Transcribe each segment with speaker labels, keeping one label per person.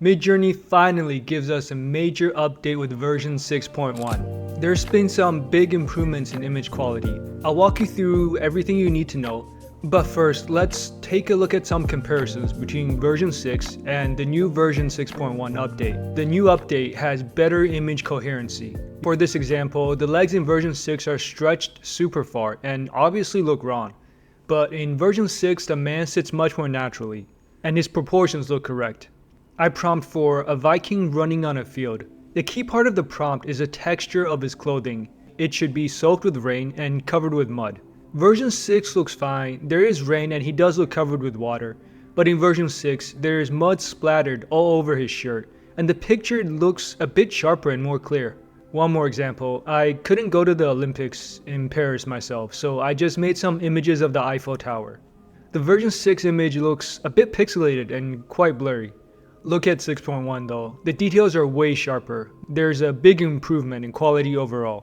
Speaker 1: Midjourney finally gives us a major update with version 6.1. There's been some big improvements in image quality. I'll walk you through everything you need to know, but first let's take a look at some comparisons between version 6 and the new version 6.1 update. The new update has better image coherency. For this example, the legs in version 6 are stretched super far and obviously look wrong, but in version 6 the man sits much more naturally, and his proportions look correct. I prompt for a Viking running on a field. The key part of the prompt is the texture of his clothing. It should be soaked with rain and covered with mud. Version 6 looks fine. There is rain and he does look covered with water. But in version 6, there is mud splattered all over his shirt, and the picture looks a bit sharper and more clear. One more example, I couldn't go to the Olympics in Paris myself, so I just made some images of the Eiffel Tower. The version 6 image looks a bit pixelated and quite blurry. Look at 6.1 though, the details are way sharper. There's a big improvement in quality overall.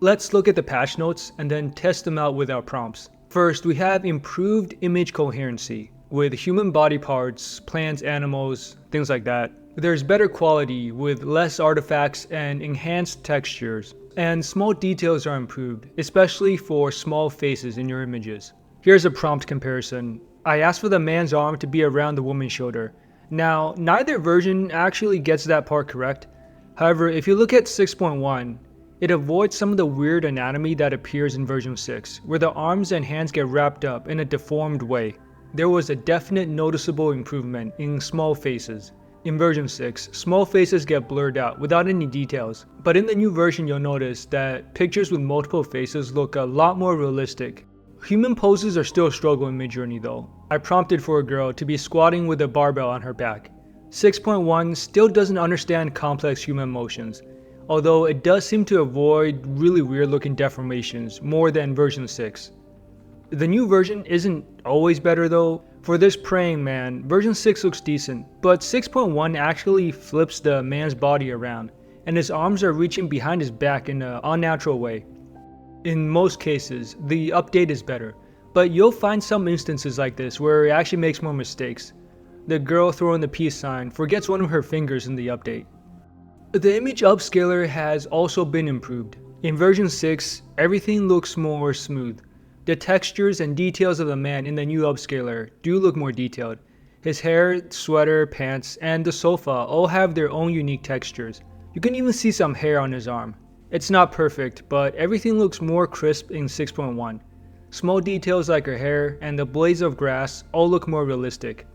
Speaker 1: Let's look at the patch notes and then test them out with our prompts. First, we have improved image coherency with human body parts, plants, animals, things like that. There's better quality with less artifacts and enhanced textures. And small details are improved, especially for small faces in your images. Here's a prompt comparison. I asked for the man's arm to be around the woman's shoulder. Now, neither version actually gets that part correct. However, if you look at 6.1, it avoids some of the weird anatomy that appears in version 6, where the arms and hands get wrapped up in a deformed way. There was a definite noticeable improvement in small faces. In version 6, small faces get blurred out without any details, but in the new version you'll notice that pictures with multiple faces look a lot more realistic. Human poses are still a struggle in Midjourney though. I prompted for a girl to be squatting with a barbell on her back. 6.1 still doesn't understand complex human motions, although it does seem to avoid really weird looking deformations more than version 6. The new version isn't always better though. For this praying man, version 6 looks decent, but 6.1 actually flips the man's body around, and his arms are reaching behind his back in an unnatural way. In most cases, the update is better, but you'll find some instances like this where it actually makes more mistakes. The girl throwing the peace sign forgets one of her fingers in the update. The image upscaler has also been improved. In version 6, everything looks more smooth. The textures and details of the man in the new upscaler do look more detailed. His hair, sweater, pants, and the sofa all have their own unique textures. You can even see some hair on his arm. It's not perfect, but everything looks more crisp in 6.1. Small details like her hair and the blades of grass all look more realistic.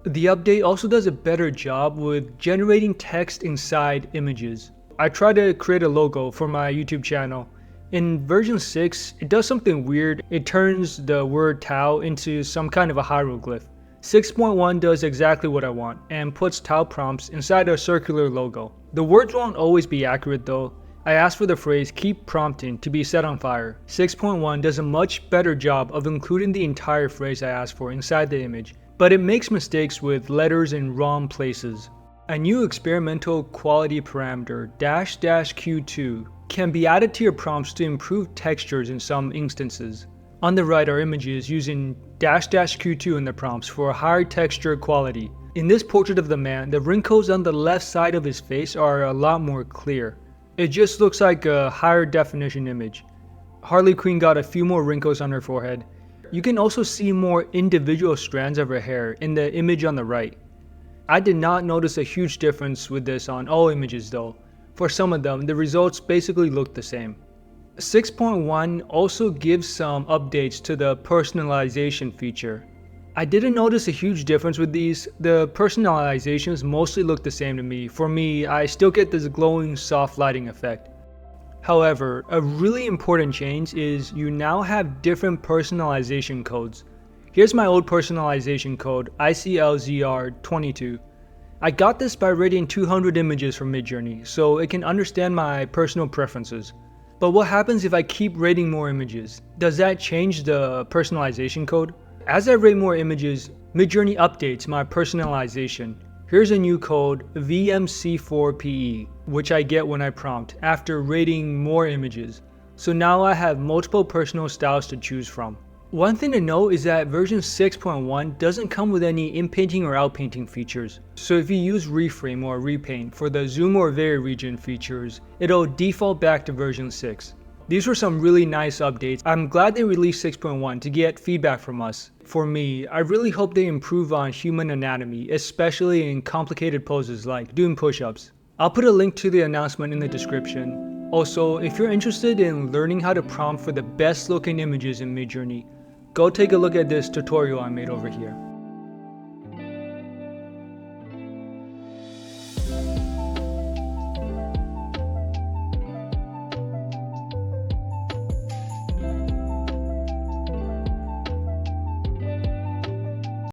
Speaker 1: The update also does a better job with generating text inside images. I tried to create a logo for my YouTube channel. In version 6, it does something weird. It turns the word Tao into some kind of a hieroglyph. 6.1 does exactly what I want and puts Tao prompts inside a circular logo. The words won't always be accurate though. I asked for the phrase "keep prompting" to be set on fire. 6.1 does a much better job of including the entire phrase I asked for inside the image, but it makes mistakes with letters in wrong places. A new experimental quality parameter --Q2 can be added to your prompts to improve textures in some instances. On the right are images using --Q2 in the prompts for a higher texture quality. In this portrait of the man, the wrinkles on the left side of his face are a lot more clear. It just looks like a higher definition image. Harley Quinn got a few more wrinkles on her forehead. You can also see more individual strands of her hair in the image on the right. I did not notice a huge difference with this on all images though. For some of them, the results basically look the same. 6.1 also gives some updates to the personalization feature. I didn't notice a huge difference with these. The personalizations mostly look the same to me. For me, I still get this glowing soft lighting effect. However, a really important change is you now have different personalization codes. Here's my old personalization code, ICLZR22. I got this by rating 200 images from Midjourney, so it can understand my personal preferences. But what happens if I keep rating more images? Does that change the personalization code? As I rate more images, Midjourney updates my personalization. Here's a new code, VMC4PE, which I get when I prompt after rating more images. So now I have multiple personal styles to choose from. One thing to note is that version 6.1 doesn't come with any inpainting or outpainting features. So if you use reframe or repaint for the zoom or vary region features, it'll default back to version 6. These were some really nice updates. I'm glad they released 6.1 to get feedback from us. For me, I really hope they improve on human anatomy, especially in complicated poses like doing push-ups. I'll put a link to the announcement in the description. Also, if you're interested in learning how to prompt for the best looking images in Midjourney, go take a look at this tutorial I made over here.